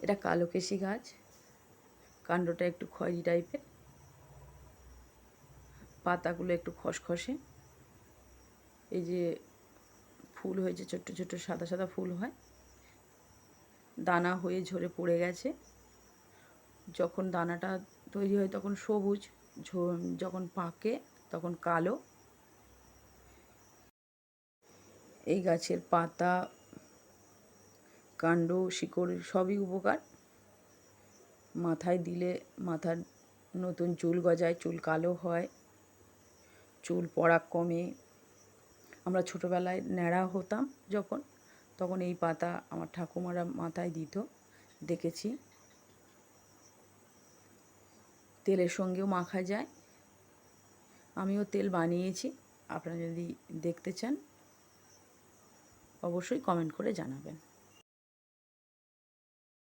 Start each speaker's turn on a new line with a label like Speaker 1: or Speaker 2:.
Speaker 1: এটা কালোকেশি গাছ, কাণ্ডটা একটু খয়েরি টাইপের, পাতাগুলো একটু খসখসে। এই যে ফুল হয়েছে, ছোট্ট ছোট্ট সাদা সাদা ফুল হয়, দানা হয়ে ঝরে পড়ে গেছে। যখন দানাটা তৈরি হয় তখন সবুজ, যখন পাকে তখন কালো। এই গাছের পাতা, কাণ্ড, শিকড় সবই উপকার। মাথায় দিলে মাথার নতুন চুল গজায়, চুল কালো হয়, চুল পড়া কমে। আমরা ছোটোবেলায় ন্যাড়া হতাম যখন, তখন এই পাতা আমার ঠাকুমারা মাথায় দিত, দেখেছি। তেলের সঙ্গেও মাখা যায়, আমিও তেল বানিয়েছি। আপনারা যদি দেখতে চান অবশ্যই কমেন্ট করে জানাবেন।